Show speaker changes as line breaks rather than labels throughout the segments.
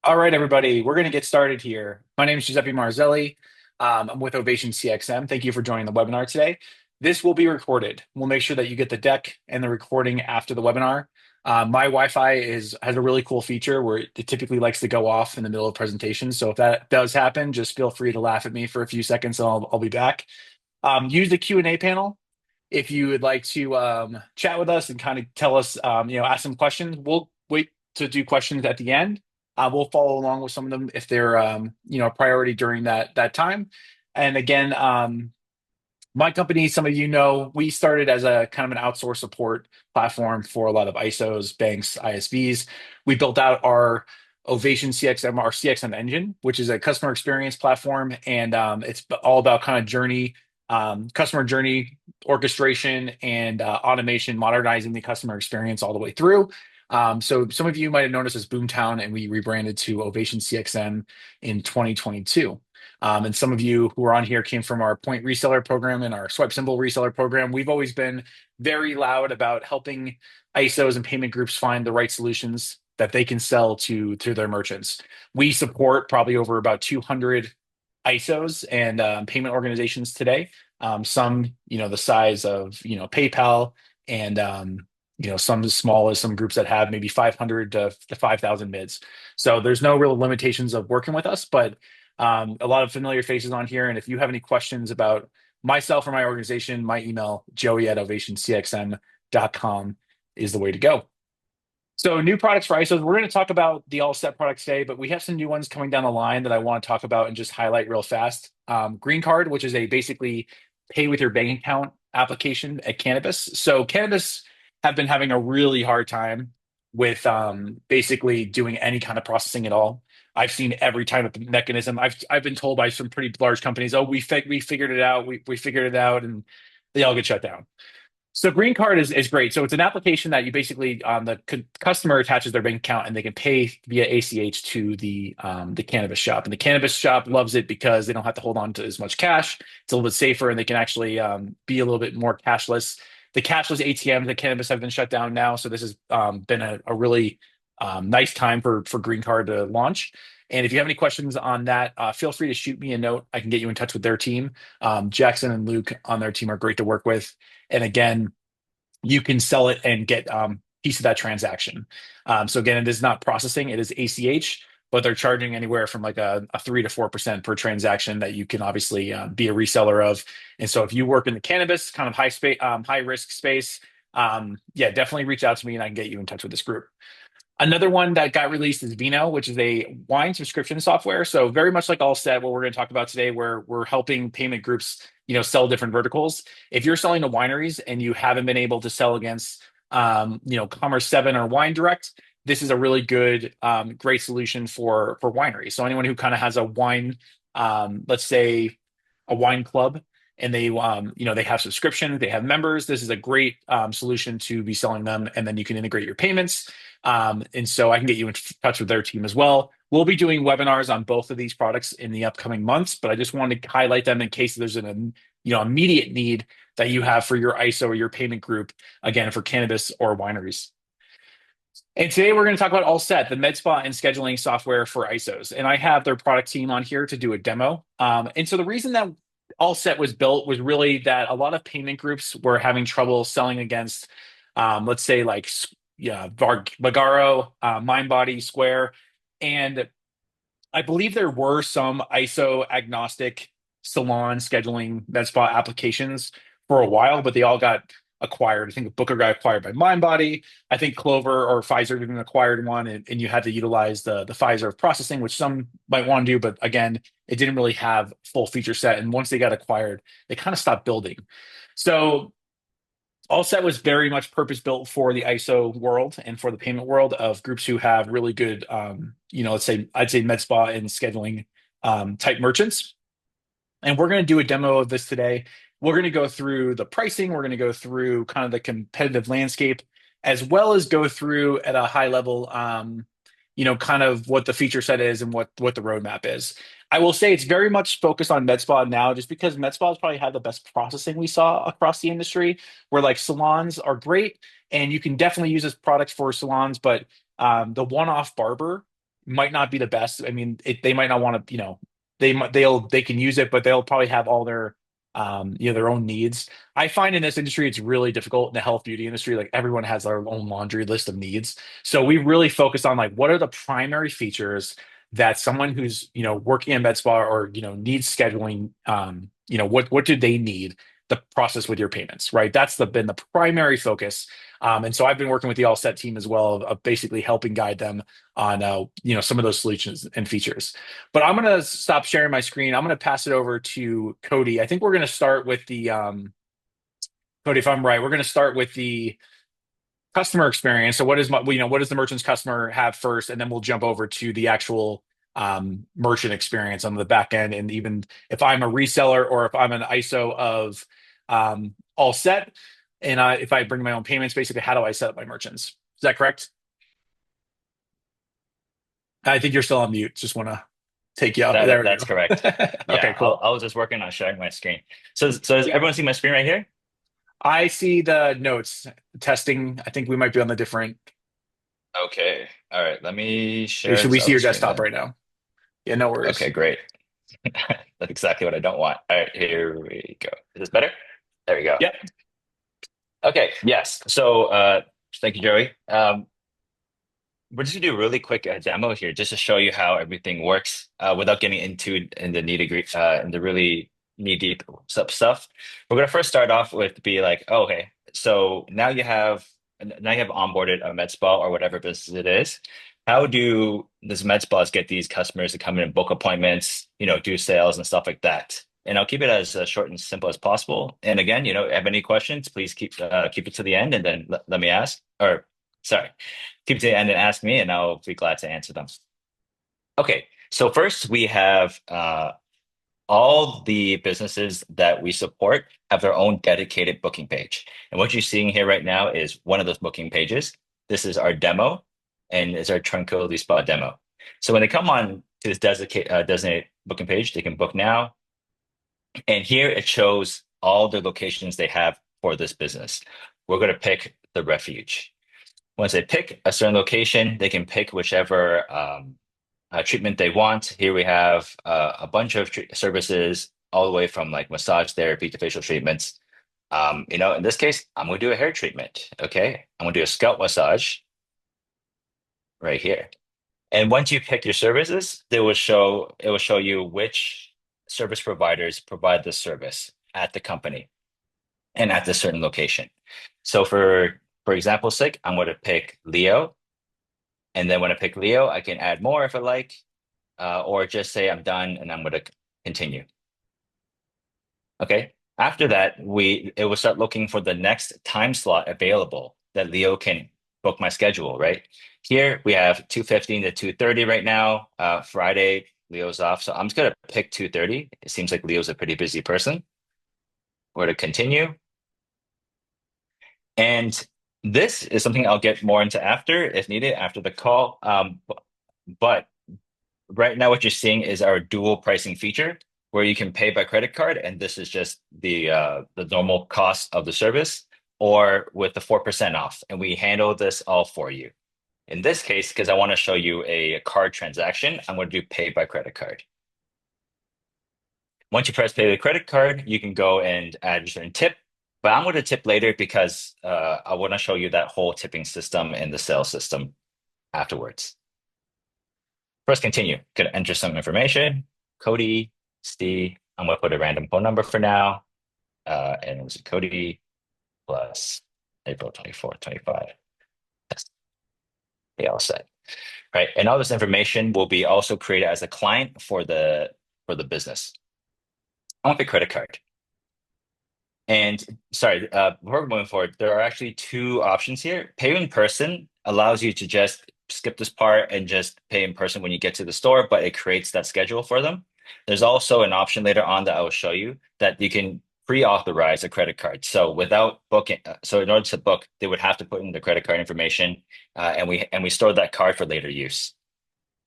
All right, everybody, we're going to get started here. My name is Giuseppe Marzelli. I'm with Ovation CXM. Thank you for joining the webinar today. This will be recorded. We'll make sure that you get the deck and the recording after the webinar. My Wi-Fi has a really cool feature where it typically likes to go off in the middle of presentations. So if that does happen, just feel free to laugh at me for a few seconds and I'll be back. Use the Q&A panel if you would like to chat with us and kind of tell us, ask some questions. We'll wait to do questions at the end. We'll follow along with some of them if they're, a priority during that time. And again, my company, some of you know, we started as a kind of an outsourced support platform for a lot of ISOs, banks, ISVs. We built out our Ovation CXM, our CXM engine, which is a customer experience platform, and it's all about kind of customer journey orchestration and automation, modernizing the customer experience all the way through. So some of you might have known us as Boomtown, and we rebranded to Ovation CXM in 2022. And some of you who are on here came from our Point reseller program and our Swipe Symbol reseller program. We've always been very loud about helping ISOs and payment groups find the right solutions that they can sell to their merchants. We support probably over about 200 ISOs and payment organizations today. Some, the size of, PayPal, and some as small as some groups that have maybe 500 to 5,000 mids. So there's no real limitations of working with us, but a lot of familiar faces on here. And if you have any questions about myself or my organization, my email, joey@ovationcxm.com is the way to go. So new products for ISOs. We're going to talk about the all set products today, but we have some new ones coming down the line that I want to talk about and just highlight real fast. Green Card, which is a basically pay with your bank account application at cannabis. So cannabis have been having a really hard time with basically doing any kind of processing at all. I've seen every type of mechanism. I've been told by some pretty large companies, "Oh, we figured it out. We figured it out," and they all get shut down. So Green Card is great. So it's an application that you basically the customer attaches their bank account and they can pay via ACH to the cannabis shop. And the cannabis shop loves it because they don't have to hold on to as much cash. It's a little bit safer and they can actually be a little bit more cashless. The cashless ATMs, the cannabis have been shut down now. So this has been a really nice time for Green Card to launch. And if you have any questions on that, feel free to shoot me a note. I can get you in touch with their team. Jackson and Luke on their team are great to work with. And again, you can sell it and get piece of that transaction. So again, it is not processing, it is ACH, but they're charging anywhere from like a 3 to 4% per transaction that you can obviously be a reseller of. And so if you work in the cannabis kind of high risk space, definitely reach out to me and I can get you in touch with this group. Another one that got released is Vino, which is a wine subscription software. So very much like All Set, what we're going to talk about today, where we're helping payment groups, sell different verticals. If you're selling to wineries and you haven't been able to sell against, Commerce 7 or Wine Direct, this is a really good, great solution for wineries. So anyone who kind of has a wine, let's say a wine club, and they have subscription, they have members. This is a great solution to be selling them, and then you can integrate your payments. And so I can get you in touch with their team as well. We'll be doing webinars on both of these products in the upcoming months, but I just wanted to highlight them in case there's an immediate need that you have for your ISO or your payment group, again, for cannabis or wineries. And today we're going to talk about All Set, the MedSpa and scheduling software for ISOs. And I have their product team on here to do a demo. And so the reason that All Set was built was really that a lot of payment groups were having trouble selling against, let's say, like Vagaro, MindBody, Square, and I believe there were some ISO agnostic salon scheduling med spa applications for a while, but they all got acquired. I think Booker got acquired by MindBody. I think Clover or Pfizer even acquired one, and you had to utilize the Pfizer processing, which some might want to do, but again, it didn't really have full feature set. And once they got acquired, they kind of stopped building. So All Set was very much purpose built for the ISO world and for the payment world of groups who have really good, I'd say med spa and scheduling type merchants. And we're going to do a demo of this today. We're going to go through the pricing. We're going to go through kind of the competitive landscape, as well as go through at a high level, kind of what the feature set is and what the roadmap is. I will say it's very much focused on MedSpa now, just because MedSpas probably have the best processing we saw across the industry, where like salons are great and you can definitely use this product for salons, but the one-off barber might not be the best. I mean, they might not want to, they can use it, but they'll probably have all their, their own needs. I find in this industry, it's really difficult in the health beauty industry. Like everyone has their own laundry list of needs. So we really focus on like, what are the primary features that someone who's, working in med spa or, needs scheduling, what do they need? The process with your payments, right? That's been the primary focus. And so I've been working with the All Set team as well of basically helping guide them on some of those solutions and features. But I'm gonna stop sharing my screen. I'm gonna pass it over to Cody. I think we're gonna start with the Cody, if I'm right, we're gonna start with the customer experience. So what does the merchant's customer have first, and then we'll jump over to the actual merchant experience on the back end. And even if I'm a reseller or if I'm an ISO of All Set, and if I bring my own payments, basically, how do I set up my merchants? Is that correct? I think you're still on mute. Just want to take you out. There we
That's
go.
correct.
Okay,
Yeah,
cool.
I was just working on sharing my screen. So does
Yeah.
everyone see my screen right here?
I see the notes testing. I think we might be on the different.
Okay. All right. Let me share
Should we
this
see
other
your
screen
desktop
then.
right now? Yeah, no
Okay,
worries.
great. That's exactly what I don't want. All right, here we go. Is this better? There we go.
Yep.
Okay, yes. So thank you, Joey. We're just gonna do a really quick demo here just to show you how everything works without getting into in the in the really knee deep stuff. We're gonna first start off with be like, oh, okay, so now you have onboarded a med spa or whatever business it is. How do these med spas get these customers to come in and book appointments, do sales and stuff like that? And I'll keep it as short and simple as possible. And again, have any questions, please keep it to the end and then let me ask. Or sorry, keep it to the end and ask me, and I'll be glad to answer them. Okay, so first we have all the businesses that we support have their own dedicated booking page. And what you're seeing here right now is one of those booking pages. This is our demo, and it's our Tranquility Spa demo. So when they come on to this designated booking page, they can book now. And here it shows all the locations they have for this business. We're going to pick the Refuge. Once they pick a certain location, they can pick whichever treatment they want. Here we have a bunch of services, all the way from like massage therapy to facial treatments. In this case, I'm going to do a hair treatment. Okay, I'm going to do a scalp massage right here. And once you pick your services, it will show you which service providers provide the service at the company and at this certain location. So for example's sake, I'm going to pick Leo. And then when I pick Leo, I can add more if I like, or just say I'm done and I'm going to continue. Okay. After that, it will start looking for the next time slot available that Leo can book my schedule, right? Here we have 2:15 to 2:30 right now. Friday, Leo's off. So I'm just going to pick 2:30. It seems like Leo's a pretty busy person. We're to continue. And this is something I'll get more into after, if needed, after the call. But right now, what you're seeing is our dual pricing feature, where you can pay by credit card, and this is just the normal cost of the service, or with the 4% off, and we handle this all for you. In this case, because I want to show you a card transaction, I'm going to do pay by credit card. Once you press pay with credit card, you can go and add a certain tip. But I'm going to tip later because I want to show you that whole tipping system and the sales system afterwards. First, continue. Going to enter some information. Cody, Steve. I'm going to put a random phone number for now. And it was Cody plus April 24th, 25. Yes. Okay, all set. Right. And all this information will be also created as a client for the business. I want the credit card. And sorry, before moving forward, there are actually two options here. Pay in person allows you to just skip this part and just pay in person when you get to the store, but it creates that schedule for them. There's also an option later on that I will show you that you can pre-authorize a credit card. So without booking, so in order to book, they would have to put in the credit card information, and we store that card for later use.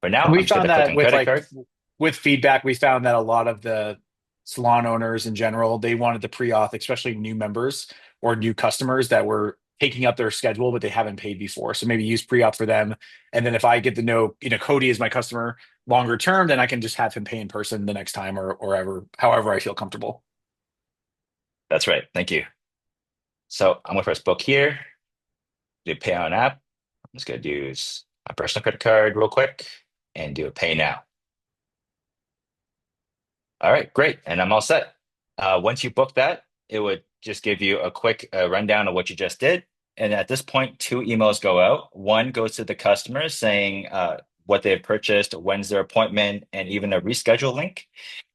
For now,
And we
I'm just going
found
to click
that
on
with
credit card.
with feedback, we found that a lot of the salon owners in general, they wanted the pre-auth, especially new members or new customers that were taking up their schedule, but they haven't paid before. So maybe use pre-op for them. And then if I get to know, Cody is my customer longer term, then I can just have him pay in person the next time or ever, however I feel comfortable.
That's right. Thank you. So I'm gonna press book here, do pay on app. I'm just gonna use my personal credit card real quick and do a pay now. All right, great. And I'm all set. Once you book that, it would just give you a quick rundown of what you just did. And at this point, two emails go out. One goes to the customer saying what they've purchased, when's their appointment, and even a reschedule link.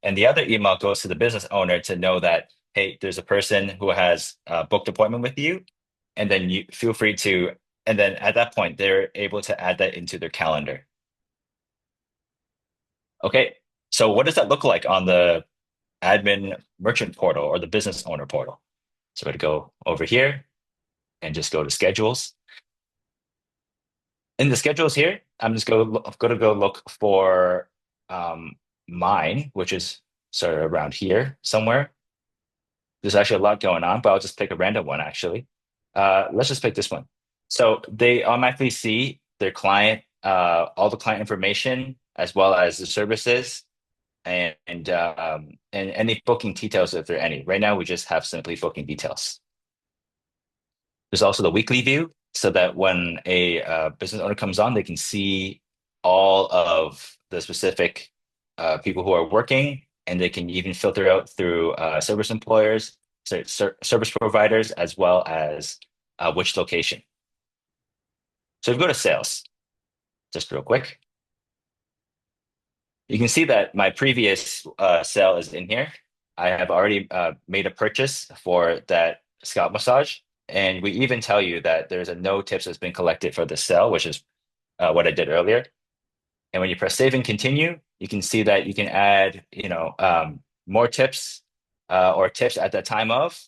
And the other email goes to the business owner to know that, hey, there's a person who has booked appointment with you. And then you feel free to, and then at that point, they're able to add that into their calendar. Okay, so what does that look like on the admin merchant portal or the business owner portal? So we're going to go over here and just go to schedules. In the schedules here, I'm just going to go look for mine, which is sort of around here somewhere. There's actually a lot going on, but I'll just pick a random one actually. Let's just pick this one. So they automatically see their client, all the client information, as well as the services and any booking details if there are any. Right now, we just have simply booking details. There's also the weekly view, so that when a business owner comes on, they can see all of the specific people who are working, and they can even filter out through service employers, service providers, as well as which location. So if we go to sales, just real quick, you can see that my previous sale is in here. I have already made a purchase for that scalp massage. And we even tell you that there's a no tips that's been collected for the sale, which is what I did earlier. And when you press save and continue, you can see that you can add, more tips or tips at the time of,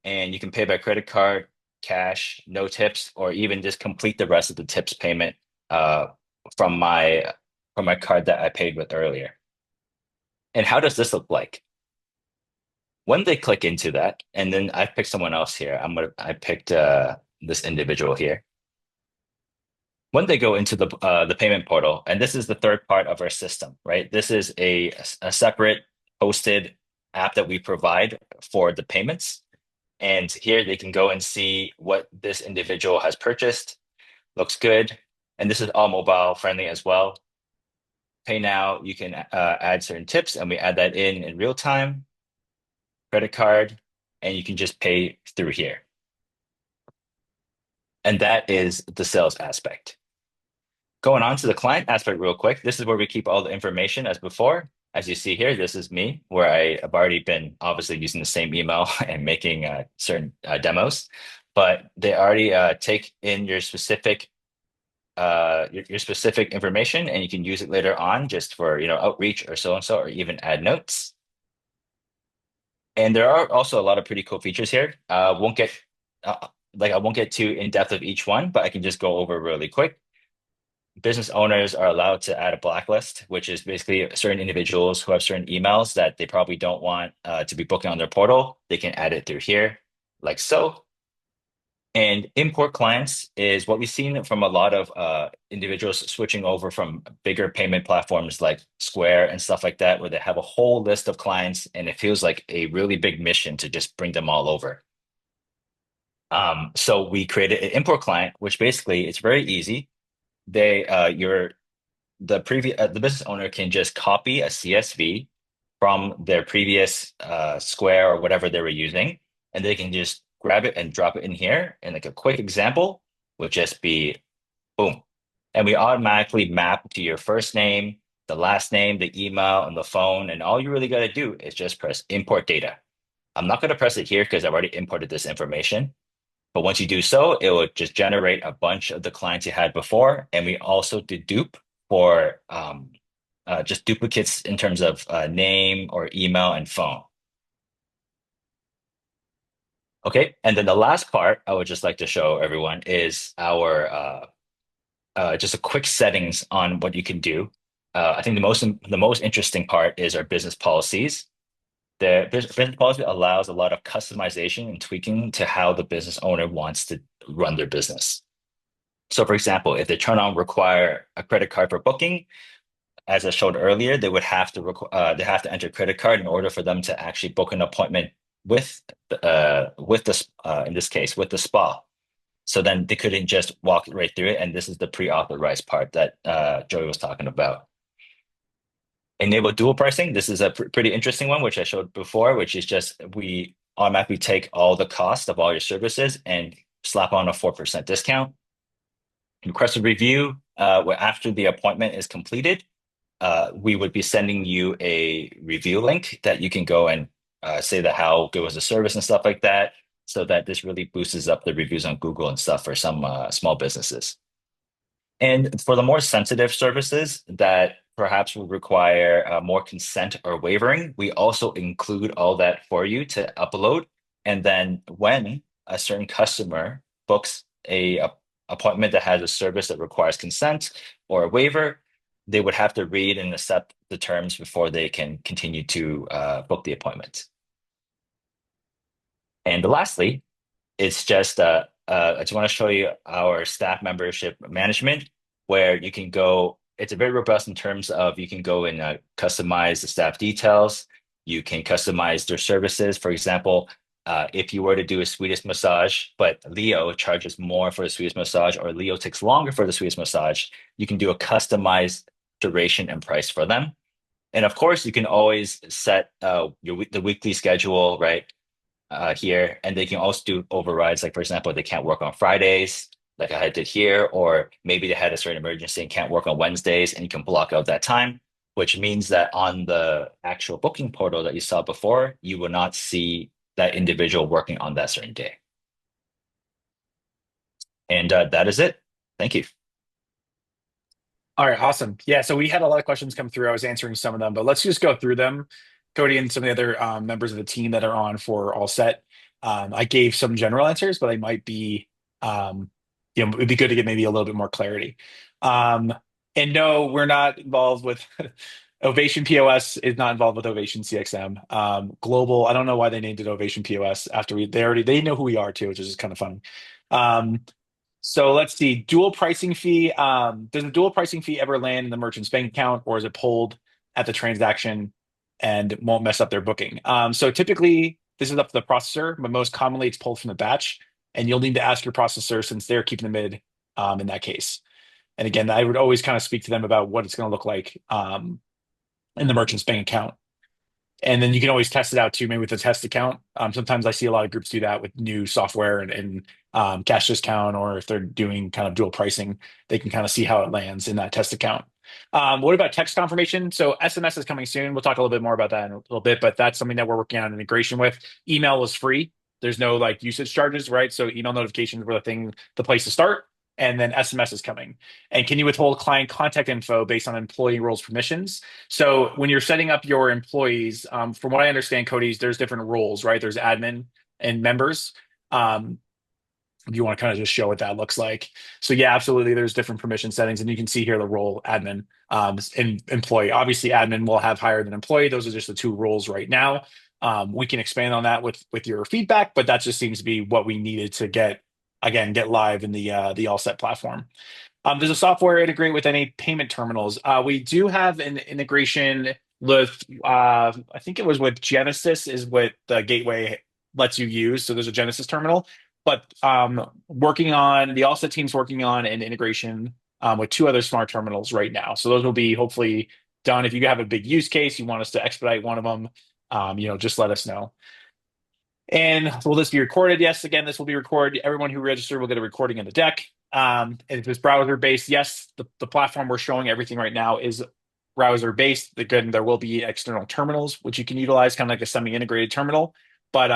and you can pay by credit card, cash, no tips, or even just complete the rest of the tips payment uh, from my card that I paid with earlier. And how does this look like? When they click into that, and then I picked someone else here. I picked this individual here. When they go into the payment portal, and this is the third part of our system, right? This is a separate hosted app that we provide for the payments. And here they can go and see what this individual has purchased. Looks good. And this is all mobile friendly as well. Pay now, you can add certain tips, and we add that in real time, credit card, and you can just pay through here. And that is the sales aspect. Going on to the client aspect real quick, this is where we keep all the information as before. As you see here, this is me, where I have already been obviously using the same email and making certain demos, but they already take in your specific your specific information, and you can use it later on just for outreach or so and so, or even add notes. And there are also a lot of pretty cool features here. Won't get I won't get too in depth of each one, but I can just go over really quick. Business owners are allowed to add a blacklist, which is basically certain individuals who have certain emails that they probably don't want to be booking on their portal. They can add it through here, like so. And import clients is what we've seen from a lot of individuals switching over from bigger payment platforms like Square and stuff like that, where they have a whole list of clients and it feels like a really big mission to just bring them all over. So we created an import client, which basically it's very easy. The business owner can just copy a CSV from their previous Square or whatever they were using, and they can just grab it and drop it in here. And like a quick example would just be boom. And we automatically map to your first name, the last name, the email, and the phone. And all you really got to do is just press import data. I'm not going to press it here because I've already imported this information. But once you do so, it will just generate a bunch of the clients you had before. And we also dedupe for just duplicates in terms of name or email and phone. Okay, and then the last part I would just like to show everyone is our just a quick settings on what you can do. I think the most interesting part is our business policies. The business policy allows a lot of customization and tweaking to how the business owner wants run their business. So, for example, if they turn on require a credit card for booking, as I showed earlier, they have to enter a credit card in order for them to actually book an appointment with in this case with the spa. So then they couldn't just walk right through it, and this is the pre-authorized part that Joey was talking about. Enable dual pricing. This is a pretty interesting one, which I showed before, which is just we automatically take all the cost of all your services and slap on a 4% discount. Request a review, where after the appointment is completed, we would be sending you a review link that you can go and say that how good was the service and stuff like that, so that this really boosts up the reviews on Google and stuff for some small businesses. And for the more sensitive services that perhaps would require more consent or wavering, we also include all that for you to upload. And then when a certain customer books a appointment that has a service that requires consent or a waiver, they would have to read and accept the terms before they can continue to book the appointment. And lastly, it's just I just want to show you our staff membership management, where you can go. It's a very robust in terms of you can go and customize the staff details. You can customize their services. For example, if you were to do a Swedish massage, but Leo charges more for the Swedish massage, or Leo takes longer for the Swedish massage, you can do a customized duration and price for them. And of course, you can always set the weekly schedule, right? Here, and they can also do overrides. Like for example, they can't work on Fridays, like I did here, or maybe they had a certain emergency and can't work on Wednesdays, and you can block out that time, which means that on the actual booking portal that you saw before, you will not see that individual working on that certain day. And that is it. Thank you.
All right, awesome. Yeah, so we had a lot of questions come through. I was answering some of them, but let's just go through them. Cody and some of the other members of the team that are on for All Set. I gave some general answers, but I might be, it'd be good to get maybe a little bit more clarity. Um, and no, we're not involved with Ovation POS is not involved with Ovation CXM. Global, I don't know why they named it Ovation POS after they know who we are too, which is just kind of fun. Um, so let's see. Dual pricing fee. Does the dual pricing fee ever land in the merchant's bank account, or is it pulled at the transaction and it won't mess up their booking? So typically, this is up to the processor, but most commonly it's pulled from the batch, and you'll need to ask your processor since they're keeping the mid in that case. And again, I would always kind of speak to them about what it's going to look like in the merchant's bank account. And then you can always test it out too, maybe with a test account. Sometimes I see a lot of groups do that with new software and cash discount, or if they're doing kind of dual pricing, they can kind of see how it lands in that test account. What about text confirmation? So SMS is coming soon. We'll talk a little bit more about that in a little bit, but that's something that we're working on integration with. Email is free. There's no like usage charges, right? So email notifications were the place to start. And then SMS is coming. And can you withhold client contact info based on employee roles permissions? So when you're setting up your employees, from what I understand, Cody's, there's different roles, right? There's admin and members. If you want to kind of just show what that looks like. So yeah, absolutely. There's different permission settings, and you can see here the role admin and employee. Obviously, admin will have higher than employee. Those are just the two roles right now. We can expand on that with your feedback, but that just seems to be what we needed to get live in the All Set platform. Does the software integrate with any payment terminals? We do have an integration with, I think it was with Genesis, is what the gateway lets you use. So there's a Genesis terminal, but working on the All Set team's working on an integration with two other smart terminals right now. So those will be hopefully done. If you have a big use case, you want us to expedite one of them, just let us know. And will this be recorded? Yes, again, this will be recorded. Everyone who registered will get a recording in the deck. And if it's browser based, yes, the platform we're showing everything right now is browser based. Again, there will be external terminals which you can utilize, kind of like a semi-integrated terminal. But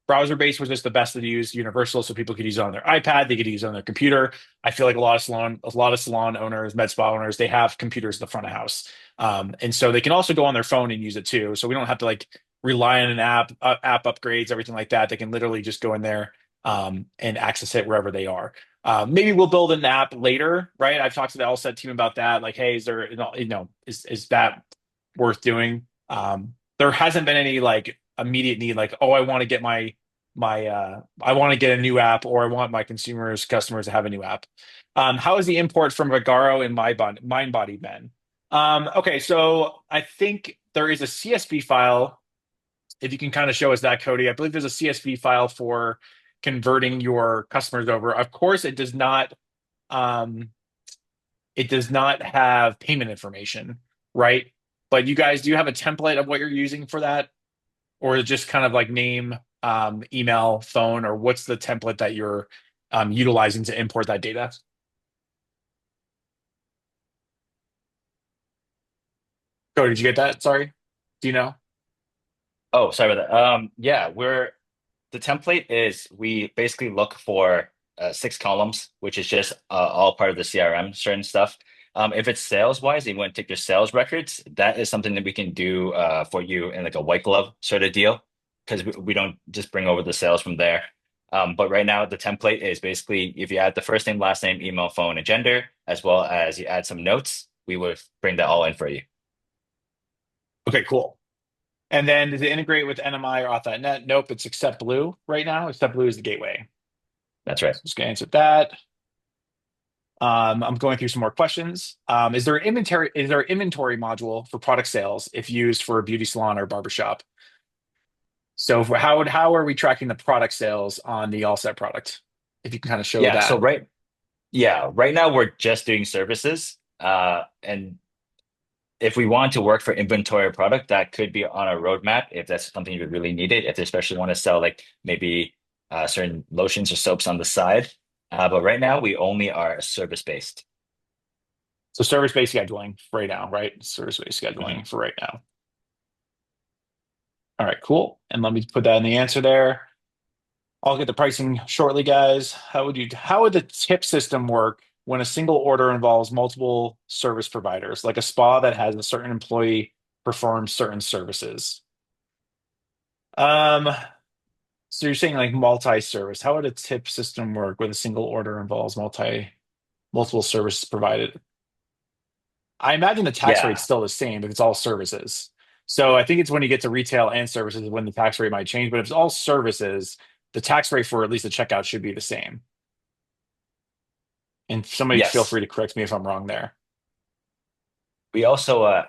browser based was just the best to use, universal, so people could use it on their iPad, they could use it on their computer. I feel like a lot of salon owners, med spa owners, they have computers at the front of house, and so they can also go on their phone and use it too. So we don't have to like rely on an app upgrades, everything like that. They can literally just go in there and access it wherever they are. Maybe we'll build an app later, right? I've talked to the Allset team about that. Like, hey, is there, is that worth doing? There hasn't been any like immediate need, like, oh, I want to get my I want to get a new app, or I want my customers to have a new app. How is the import from Vagaro and MindBody been? Okay, so I think there is a CSV file. If you can kind of show us that, Cody, I believe there's a CSV file for converting your customers over. Of course, um, it does not have payment information, right? But you guys, do you have a template of what you're using for that? Or is it just kind of like name, email, phone, or what's the template that you're utilizing to import that data? Cody, did you get that? Sorry. Do you know?
Oh, sorry about that. Yeah, the template is we basically look for 6 columns, which is just all part of the CRM, certain stuff. If it's sales wise, you want to take your sales records, that is something that we can do for you in like a white glove sort of deal, because we don't just bring over the sales from there. But right now, the template is basically if you add the first name, last name, email, phone, and gender, as well as you add some notes, we would bring that all in for you.
Okay, cool. And then does it integrate with NMI or Auth.net? Nope, it's Accept Blue right now. Accept Blue is the gateway.
That's right.
So just gonna answer that. I'm going through some more questions. Is there an inventory module for product sales if used for a beauty salon or barbershop? So how are we tracking the product sales on the All Set product? If you can kind of show
Yeah, so
that.
right now we're just doing services. And if we want to work for inventory product, that could be on a roadmap if that's something you really need it, if they especially want to sell like maybe certain lotions or soaps on the side. But right now we only are service based.
So service-based scheduling for right now, right? Service-based scheduling for right now. All right, cool. And let me put that in the answer there. I'll get the pricing shortly, guys. How would the tip system work when a single order involves multiple service providers, like a spa that has a certain employee perform certain services? Um, so you're saying like multi-service. How would a tip system work when a single order involves multiple services provided? I imagine the tax rate's
Yeah.
still the same if it's all services. So I think it's when you get to retail and services when the tax rate might change. But if it's all services, the tax rate for at least the checkout should be the same. And somebody feel
Yes.
free to correct me if I'm wrong there.
We also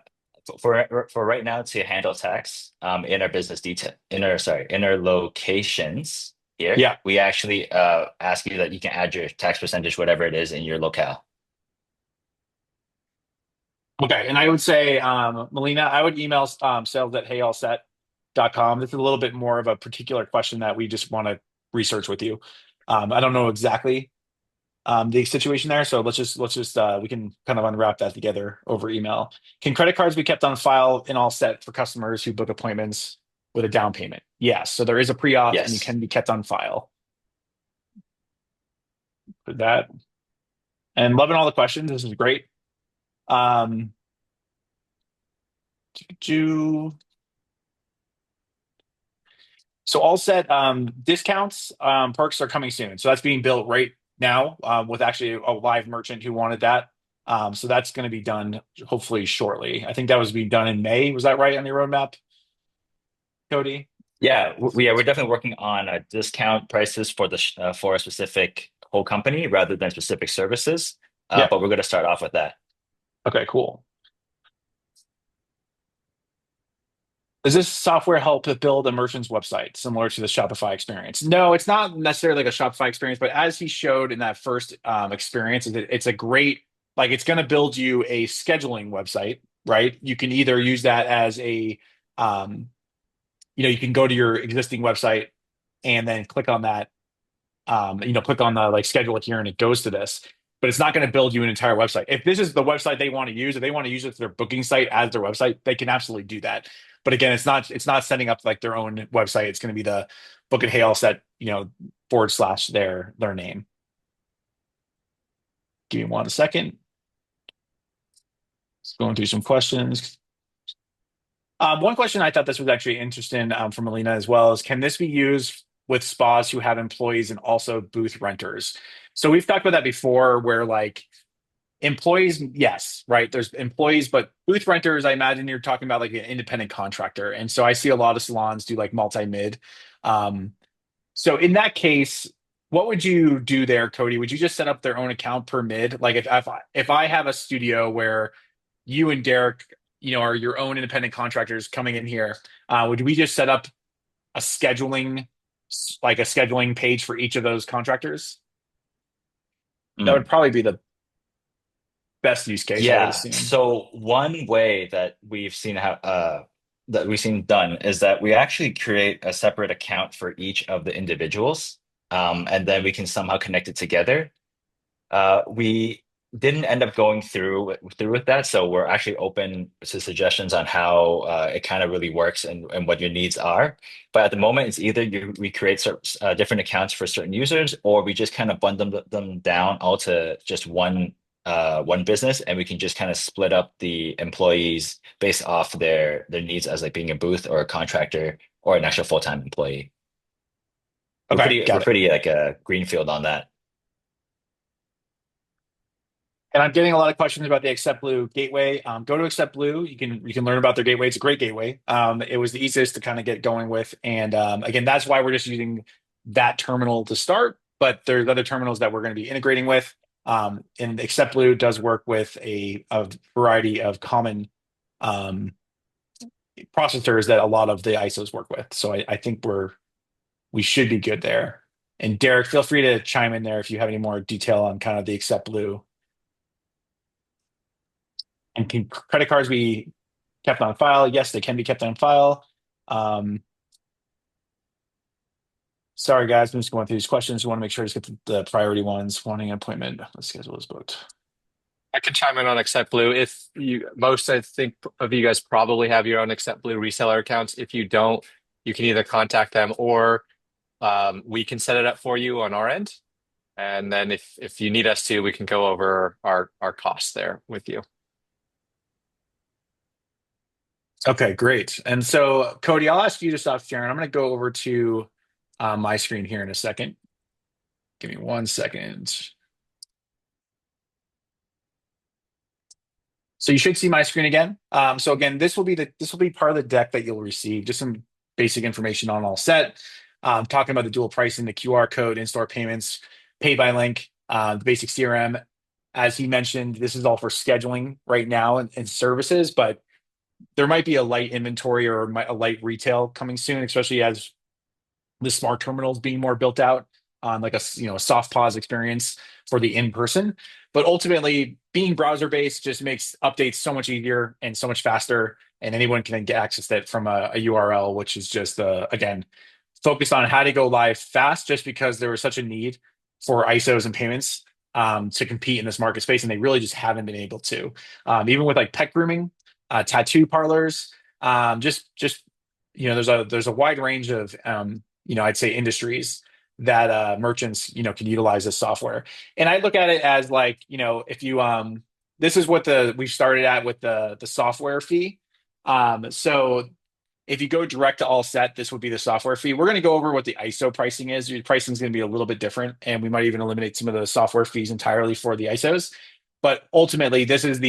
for right now to handle tax in our business detail in our locations here,
Yeah.
we actually ask you that you can add your tax percentage, whatever it is in your locale.
Okay. And I would say, Melina, I would email sales at heyallset.com. This is a little bit more of a particular question that we just want to research with you. I don't know exactly the situation there. So we can kind of unwrap that together over email. Can credit cards be kept on file and all set for customers who book appointments with a down payment? Yes. So there is a pre-auth and you
Yes.
can be kept on file for that. And loving all the questions. This is great. Um, do so all set discounts, perks are coming soon. So that's being built right now with actually a live merchant who wanted that. So that's going to be done hopefully shortly. I think that was being done in May. Was that right on your roadmap, Cody?
Yeah, we're definitely working on discount prices for for a specific whole company rather than specific services.
Yeah.
But we're going to start off with that.
Okay, cool. Does this software help to build a merchant's website similar to the Shopify experience? No, it's not necessarily like a Shopify experience, but as he showed in that first experience, it's a great, like it's going to build you a scheduling website, right? You can either use that as um, you can go to your existing website and then click on that click on the like schedule it here and it goes to this. But it's not going to build you an entire website. If this is the website they want to use, if they want to use it to their booking site as their website, they can absolutely do that. But again, it's not setting up like their own website. It's going to be the book it hey all set, / their name. Give me 1 second. Just going through some questions. One question I thought this was actually interesting from Alina as well is can this be used with spas who have employees and also booth renters? So we've talked about that before where like employees, yes, right? There's employees, but booth renters, I imagine you're talking about like an independent contractor. And so I see a lot of salons do like multi-mid. Um, So in that case, what would you do there, Cody? Would you just set up their own account per mid? Like if I have a studio where you and Derek, are your own independent contractors coming in here, would we just set up a scheduling, like a scheduling page for each of those contractors? That would probably be the best use case, I would
Yeah.
assume.
So one way that we've seen done is that we actually create a separate account for each of the individuals, and then we can somehow connect it together. We didn't end up going through with that, so we're actually open to suggestions on how it kind of really works and what your needs are. But at the moment, it's either we create different accounts for certain users, or we just kind of bundle them down all to just one business, and we can just kind of split up the employees based off their needs as like being a booth or a contractor or an actual full-time employee. We're
Okay,
pretty we're
got it.
pretty like a greenfield on that.
And I'm getting a lot of questions about the Accept Blue gateway. Go to Accept Blue. You can learn about their gateway. It's a great gateway. It was the easiest to kind of get going with, and again, that's why we're just using that terminal to start. But there's other terminals that we're going to be integrating with. And Accept Blue does work with a variety of common um, processors that a lot of the ISOs work with. So I think we should be good there. And Derek, feel free to chime in there if you have any more detail on kind of the Accept Blue. And can credit cards be kept on file? Yes, they can be kept on file. Um, Sorry, guys, I'm just going through these questions. We want to make sure to get the priority ones. Wanting an appointment. The schedule is booked.
I could chime in on Accept Blue. If you, most, I think, of you guys probably have your own Accept Blue reseller accounts. If you don't, you can either contact them or we can set it up for you on our end. And then if you need us to, we can go over our costs there with you.
Okay, great. And so, Cody, I'll ask you to stop sharing. I'm going to go over to my screen here in a second. Give me 1 second. So you should see my screen again. So again, this will be part of the deck that you'll receive. Just some basic information on all set. Talking about the dual pricing, the QR code, in-store payments, pay by link, the basic CRM. As he mentioned, this is all for scheduling right now and services, but there might be a light inventory or a light retail coming soon, especially as the smart terminals being more built out on like a soft pause experience for the in-person. But ultimately, being browser based just makes updates so much easier and so much faster, and anyone can get access to it from a URL, which is just again focused on how to go live fast, just because there was such a need for ISOs and payments to compete in this market space, and they really just haven't been able to. Even with like pet grooming, tattoo parlors, just there's a wide range of I'd say industries that merchants can utilize this software. And I look at it as like, if you this is what we've started at with the software fee. So if you go direct to all set, this would be the software fee. We're going to go over what the ISO pricing is. Your pricing is going to be a little bit different, and we might even eliminate some of the software fees entirely for the ISOs. But ultimately, this is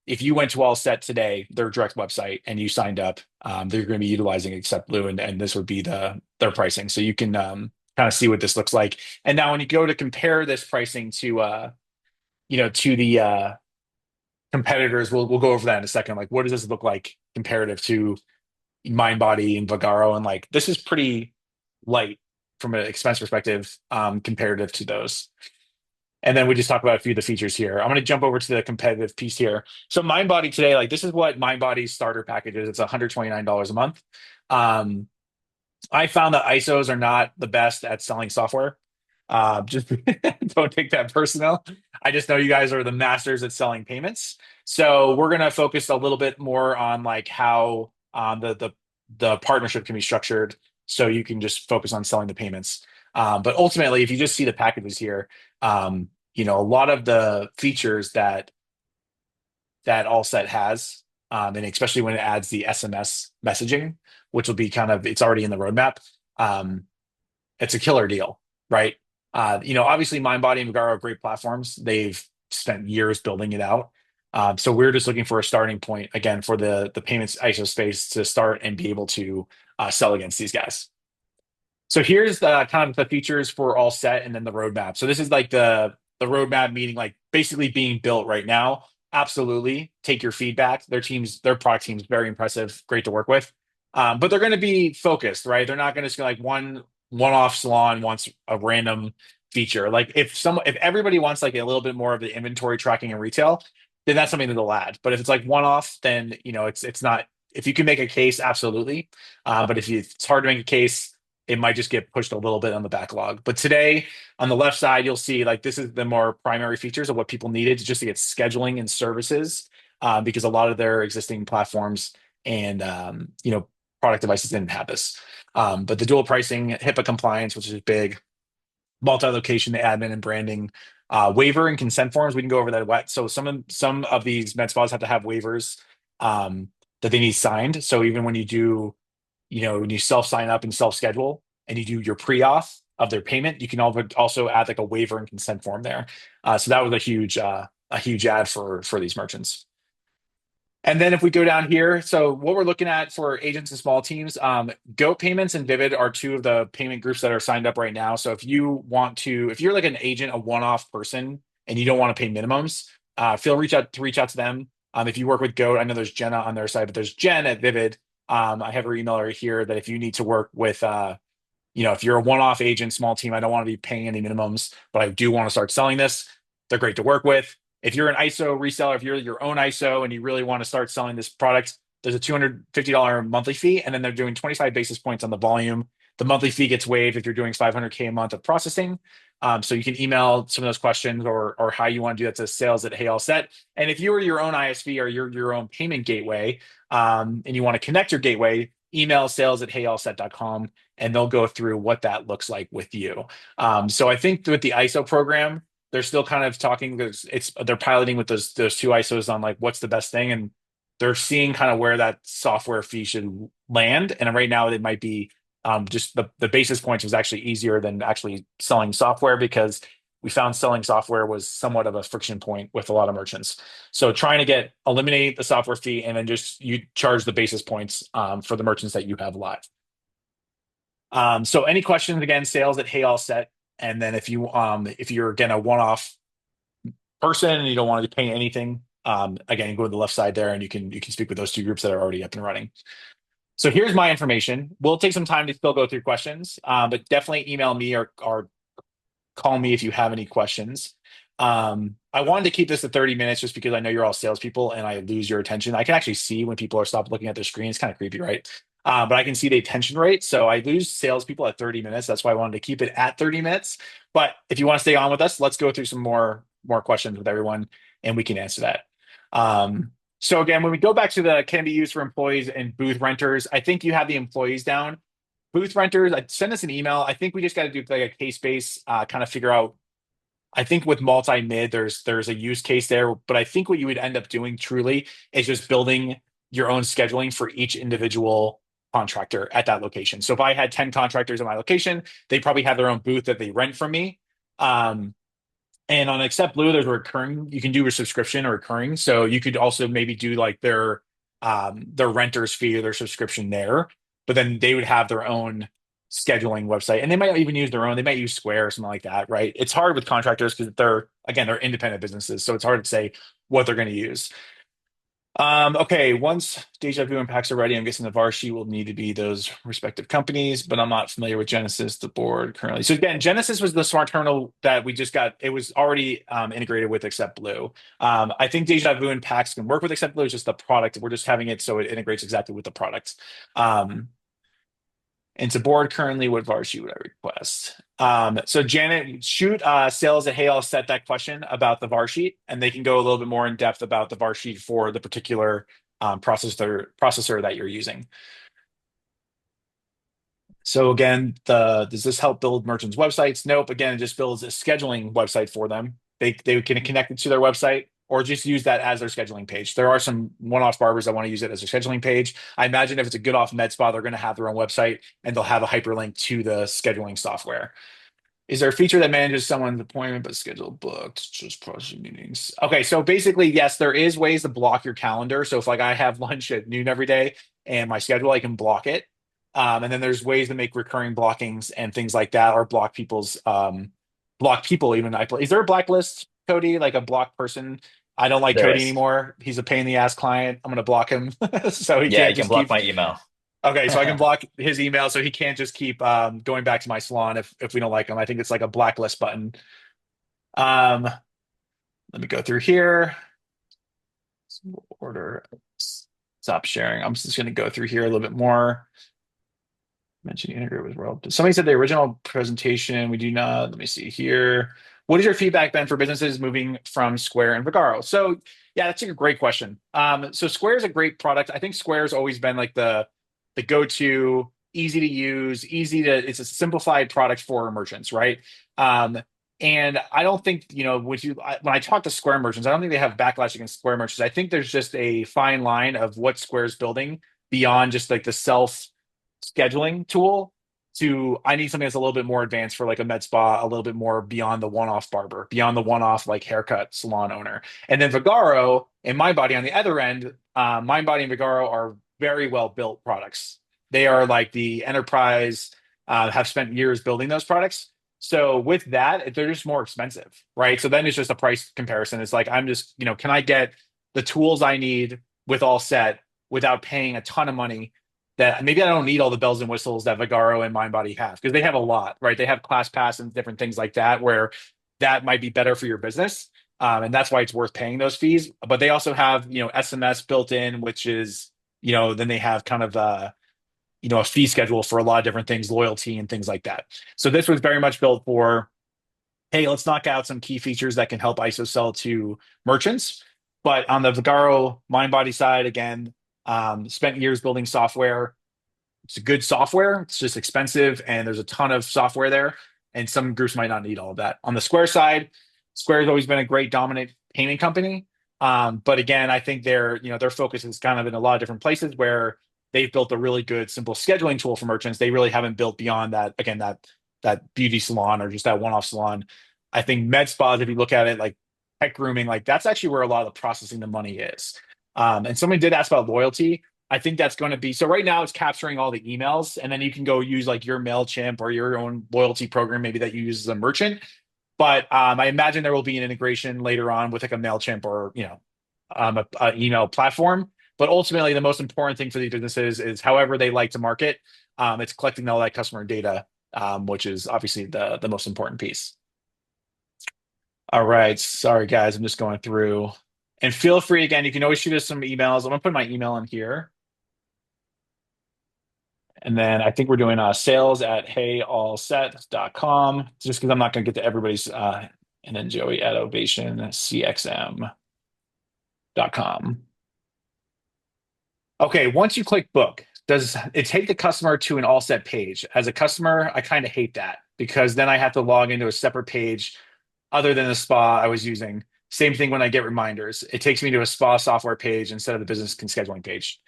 if you went to all set today, their direct website, and you signed up, they're going to be utilizing Accept Blue, and this would be their pricing. So you can kind of see what this looks like. And now when you go to compare this pricing to the competitors, we'll go over that in a second. Like, what does this look like comparative to MindBody and Vagaro? And like, this is pretty light from an expense perspective, comparative to those. And then we just talk about a few of the features here. I'm going to jump over to the competitive piece here. So MindBody today, like this is what MindBody's starter package is. It's $129 a month. I found that ISOs are not the best at selling software. Just don't take that personal. I just know you guys are the masters at selling payments. So we're going to focus a little bit more on like how the partnership can be structured, so you can just focus on selling the payments. But ultimately, if you just see the packages here, a lot of the features that Allset has, and especially when it adds the SMS messaging, which will be it's already in the roadmap. It's a killer deal, right? Obviously MindBody and Vagaro are great platforms. They've spent years building it out. So we're just looking for a starting point again for the payments ISO space to start and be able to sell against these guys. So here's the kind of the features for all set and then the roadmap. So this is like the roadmap meaning like basically being built right now. Absolutely. Take your feedback. Their product team's very impressive, great to work with. But they're going to be focused, right? They're not going to just go like one-off salon wants a random feature. Like if everybody wants like a little bit more of the inventory tracking and retail, then that's something that they'll add. But if it's like one-off, then it's not. If you can make a case, absolutely. But if it's hard to make a case, it might just get pushed a little bit on the backlog. But today, on the left side, you'll see like this is the more primary features of what people needed just to get scheduling and services, because a lot of their existing platforms and product devices didn't have this. But the dual pricing, HIPAA compliance, which is big, multi-location admin and branding, waiver and consent forms. We can go over that wet. So some of these med spas have to have waivers that they need signed. So even when you do when you self sign up and self schedule and you do your pre auth of their payment, you can also add like a waiver and consent form there. So that was a huge add for these merchants. And then if we go down here, so what we're looking at for agents and small teams, Goat Payments and Vivid are two of the payment groups that are signed up right now. So if you're like an agent, a one-off person, and you don't want to pay minimums, reach out to them. If you work with Goat, I know there's Jenna on their side, but there's Jen at Vivid. I have her email right here that if you need to work with, if you're a one-off agent, small team, I don't want to be paying any minimums, but I do want to start selling this. They're great to work with. If you're an ISO reseller, if you're your own ISO and you really want to start selling this product, there's a $250 monthly fee, and then they're doing 25 basis points on the volume. The monthly fee gets waived if you're doing 500K a month of processing. So you can email some of those questions or how you want to do that to sales@HeyAllSet. And if you are your own ISV or you're your own payment gateway, and you want to connect your gateway, email sales@heyallset.com and they'll go through what that looks like with you. So I think with the ISO program, they're still kind of talking because they're piloting with those two ISOs on like what's the best thing, and they're seeing kind of where that software fee should land. And right now it might be just the basis points was actually easier than actually selling software because we found selling software was somewhat of a friction point with a lot of merchants. So trying to eliminate the software fee and then just you charge the basis points for the merchants that you have live. So any questions, again, sales@HeyAllSet. And then if you're again a one-off person and you don't want to be paying anything, again, go to the left side there and you can speak with those two groups that are already up and running. So here's my information. We'll take some time to still go through questions, but definitely email me or call me if you have any questions. I wanted to keep this to 30 minutes just because I know you're all salespeople and I lose your attention. I can actually see when people are stopped looking at their screen. It's kind of creepy, right? But I can see the attention rate. So I lose salespeople at 30 minutes. That's why I wanted to keep it at 30 minutes. But if you want to stay on with us, let's go through some more questions with everyone and we can answer that. So again, when we go back to the can be used for employees and booth renters, I think you have the employees down. Booth renters, send us an email. I think we just got to do like a case base, kind of figure out. I think with multi-mid, there's a use case there, but I think what you would end up doing truly is just building your own scheduling for each individual contractor at that location. So if I had 10 contractors at my location, they probably have their own booth that they rent from me. And on Accept Blue, there's a recurring, you can do a subscription or recurring. So you could also maybe do like their renter's fee or their subscription there, but then they would have their own scheduling website and they might even use their own, they might use Square or something like that, right? It's hard with contractors because they're independent businesses. So it's hard to say what they're going to use. Okay, once Deja Vu and PAX are ready, I'm guessing the VAR sheet will need to be those respective companies, but I'm not familiar with Genesis, the board currently. So again, Genesis was the smart terminal that we just got. It was already integrated with Accept Blue. I think Deja Vu and PAX can work with Accept Blue. It's just the product. We're just having it so it integrates exactly with the product. And to board currently, what VAR sheet would I request? So Janet, shoot sales at HeyAllSet that question about the VAR sheet, and they can go a little bit more in depth about the VAR sheet for the particular processor that you're using. So again, does this help build merchants' websites? Nope. Again, it just builds a scheduling website for them. They can connect it to their website or just use that as their scheduling page. There are some one-off barbers that want to use it as a scheduling page. I imagine if it's a good off med spa, they're going to have their own website and they'll have a hyperlink to the scheduling software. Is there a feature that manages someone's appointment but schedule booked, just process meetings? Okay, so basically, yes, there is ways to block your calendar. So if like I have lunch at noon every day and my schedule, I can block it. And then there's ways to make recurring blockings and things like that, or block people even. Is there a blacklist, Cody? Like a block person? I don't like
There
Cody
is.
anymore. He's a pain in the ass client. I'm gonna block him so he
Yeah,
can't
you can
just
block
keep.
my email.
Okay, so I can block his email so he can't just keep going back to my salon if we don't like him. I think it's like a blacklist button. Um, Let me go through here. Order. Stop sharing. I'm just going to go through here a little bit more. Mention integrate with world. Somebody said the original presentation. We do not. Let me see here. What has your feedback been for businesses moving from Square and Vagaro? So yeah, that's a great question. So Square is a great product. I think Square's always been like the go-to, easy to use, easy to. It's a simplified product for merchants, right? Um, and I don't think when I talk to Square merchants, I don't think they have backlash against Square merchants. I think there's just a fine line of what Square's building beyond just like the self scheduling tool to I need something that's a little bit more advanced for like a med spa, a little bit more beyond the one-off barber, beyond the one-off like haircut salon owner. And then Vagaro and MindBody on the other end, MindBody and Vagaro are very well built products. They are like the enterprise, have spent years building those products. So with that, they're just more expensive, right? So then it's just a price comparison. It's like I'm just, can I get the tools I need with all set without paying a ton of money that maybe I don't need all the bells and whistles that Vagaro and MindBody have because they have a lot, right? They have ClassPass and different things like that where that might be better for your business. And that's why it's worth paying those fees. But they also have, SMS built in, which is, then they have kind of a fee schedule for a lot of different things, loyalty and things like that. So this was very much built for, hey, let's knock out some key features that can help ISO sell to merchants. But on the Vagaro MindBody side, again, spent years building software. It's a good software. It's just expensive, and there's a ton of software there. And some groups might not need all of that. On the Square side, Square has always been a great dominant payment company. But again, I think their focus is kind of in a lot of different places where they've built a really good, simple scheduling tool for merchants. They really haven't built beyond that. Again, that beauty salon or just that one-off salon. I think med spas, if you look at it, like pet grooming, like that's actually where a lot of the processing the money is. And somebody did ask about loyalty. I think that's going to be so right now it's capturing all the emails, and then you can go use like your MailChimp or your own loyalty program, maybe that you use as a merchant. But I imagine there will be an integration later on with like a MailChimp or a email platform. But ultimately, the most important thing for these businesses is however they like to market. It's collecting all that customer data, which is obviously the most important piece. All right, sorry guys, I'm just going through. And feel free again, you can always shoot us some emails. I'm gonna put my email in here. And then I think we're doing sales at heyallset.com just because I'm not going to get to everybody's. And then Joey at ovationcxm.com. Okay, once you click book, does it take the customer to an all set page? As a customer, I kind of hate that because then I have to log into a separate page other than the spa I was using. Same thing when I get reminders. It takes me to a spa software page instead of the business scheduling page.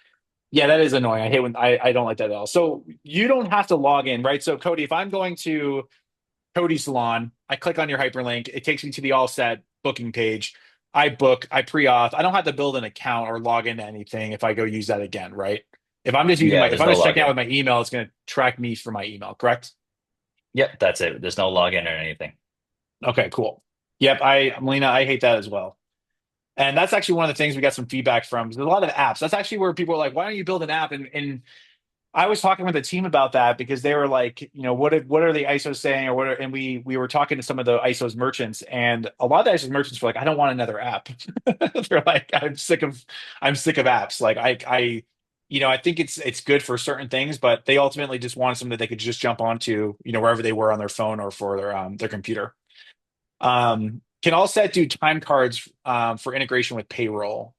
Yeah, that is annoying. I hate when I don't like that at all. So you don't have to log in, right? So Cody, if I'm going to Cody's Salon, I click on your hyperlink, it takes me to the all set booking page. I book, I pre-auth. I don't have to build an account or log into anything if I go use that again, right?
Yeah,
If
there's
I'm
no
just checking out
login.
with my email, it's going to track me for my email, correct?
Yep, that's it. There's no login or anything.
Okay, cool. Yep, Melina, I hate that as well. And that's actually one of the things we got some feedback from. There's a lot of apps. That's actually where people are like, why don't you build an app? And I was talking with the team about that because they were like, what are the ISOs saying or what are, and we were talking to some of the ISOs merchants and a lot of the ISOs merchants were like, I don't want another app. They're like, I'm sick of apps. Like I think it's good for certain things, but they ultimately just wanted something that they could just jump onto, wherever they were on their phone or for their computer. Can Allset do time cards for integration with payroll?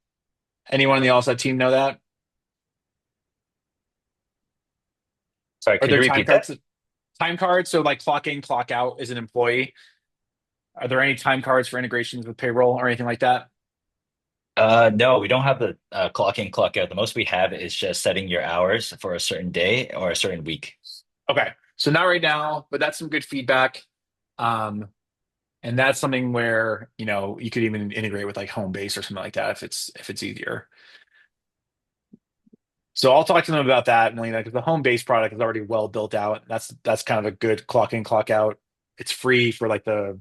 Anyone in the Allset team know that?
Sorry,
Are
could
there
you
time
repeat that?
cards? Time cards, so like clock in, clock out as an employee. Are there any time cards for integrations with payroll or anything like that?
No, we don't have the clock in, clock out. The most we have is just setting your hours for a certain day or a certain week.
Okay, so not right now, but that's some good feedback. Um, and that's something where you could even integrate with like Homebase or something like that if it's easier. So I'll talk to them about that, Melina, because the home base product is already well built out. That's kind of a good clock in, clock out. It's free for like the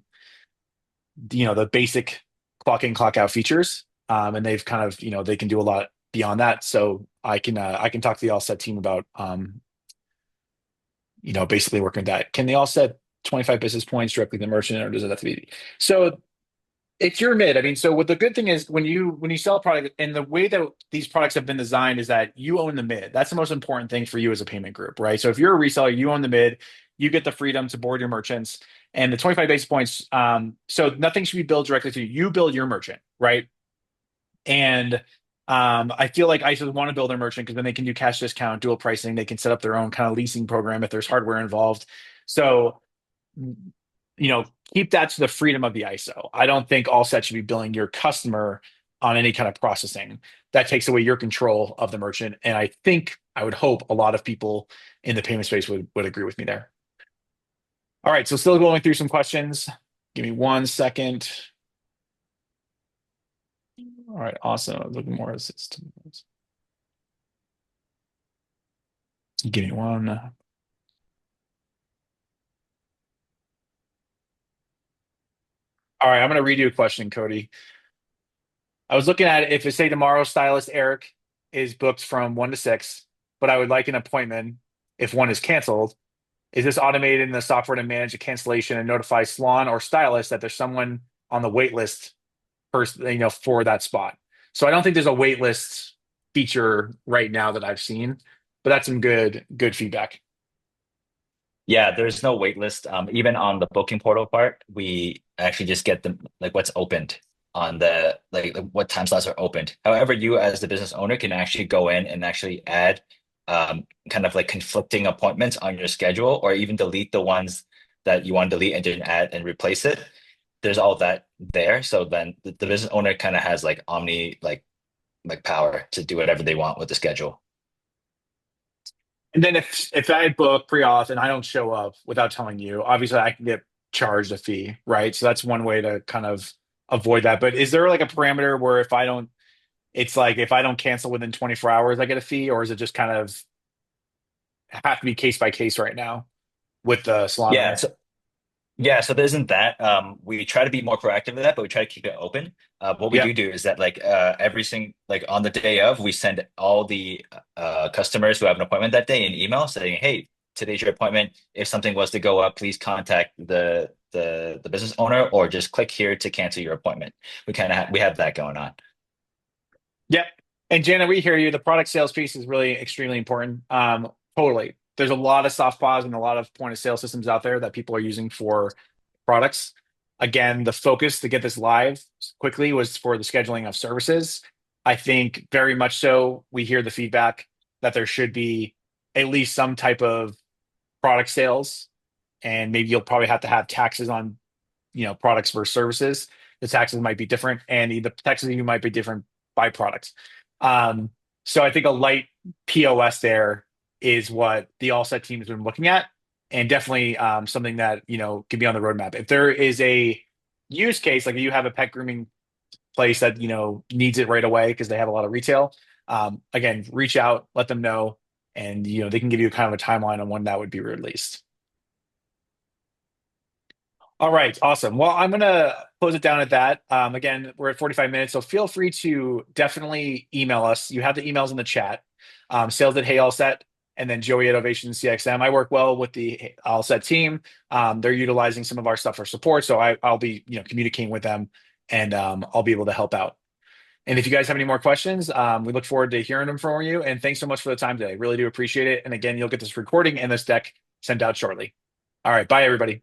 basic clock in, clock out features. And they've kind of, they can do a lot beyond that. So I can talk to the All Set team about basically working with that. Can they all set 25 basis points directly to the merchant, or does it have to be? So it's your mid. I mean, so what the good thing is when you sell a product, and the way that these products have been designed is that you own the mid. That's the most important thing for you as a payment group, right? So if you're a reseller, you own the mid, you get the freedom to board your merchants, and the 25 basis points. So nothing should be billed directly to you. You build your merchant, right? And I feel like ISOs want to build their merchant because then they can do cash discount, dual pricing. They can set up their own kind of leasing program if there's hardware involved. So keep that to the freedom of the ISO. I don't think Allset should be billing your customer on any kind of processing. That takes away your control of the merchant. And I would hope a lot of people in the payment space would agree with me there. All right, so still going through some questions. Give me 1 second. All right, awesome. I was looking more at systems. Give me one. All right, I'm going to read you a question, Cody. I was looking at it, if it say tomorrow, stylist Eric is booked from 1 to 6, but I would like an appointment if one is canceled. Is this automated in the software to manage a cancellation and notify salon or stylist that there's someone on the wait list for that spot? So I don't think there's a wait list feature right now that I've seen, but that's some good feedback.
Yeah, there's no wait list. Even on the booking portal part, we actually just get them like what's opened on the like what time slots are opened. However, you as the business owner can actually go in and actually add kind of like conflicting appointments on your schedule, or even delete the ones that you want to delete and then add and replace it. There's all that there. So then the business owner kind of has like omni like power to do whatever they want with the schedule.
And then if I book pre-auth and I don't show up without telling you, obviously I can get charged a fee, right? So that's one way to kind of avoid that. But is there like a parameter where it's like if I don't cancel within 24 hours, I get a fee, or is it just kind of have to be case by case right now with the salon
Yeah,
owner?
so Yeah, so there isn't that. We try to be more proactive with that, but we try to keep it open. What we
Yep.
do is that like every single like on the day of, we send all the customers who have an appointment that day an email saying, "Hey, today's your appointment. If something was to go up, please contact the business owner or just click here to cancel your appointment." We have that going on.
Yep. And Jana, we hear you. The product sales piece is really extremely important. Totally. There's a lot of soft pause and a lot of point of sale systems out there that people are using for products. Again, the focus to get this live quickly was for the scheduling of services. I think very much so. We hear the feedback that there should be at least some type of product sales, and maybe you'll probably have to have taxes on products versus services. The taxes might be different, and the taxes you might be different by product. Um, so I think a light POS there is what the All Set team has been looking at, and definitely something that can be on the roadmap. If there is a use case, like you have a pet grooming place that needs it right away because they have a lot of retail, again, reach out, let them know, and they can give you kind of a timeline on when that would be released. All right, awesome. Well, I'm gonna close it down at that. Again, we're at 45 minutes, so feel free to definitely email us. You have the emails in the chat. Sales at Hey All Set, and then Joey at Ovation CXM. I work well with the All Set team. They're utilizing some of our stuff for support, so I'll be communicating with them, and I'll be able to help out. And if you guys have any more questions, we look forward to hearing them from you. And thanks so much for the time today. Really do appreciate it. And again, you'll get this recording and this deck sent out shortly. All right, bye everybody.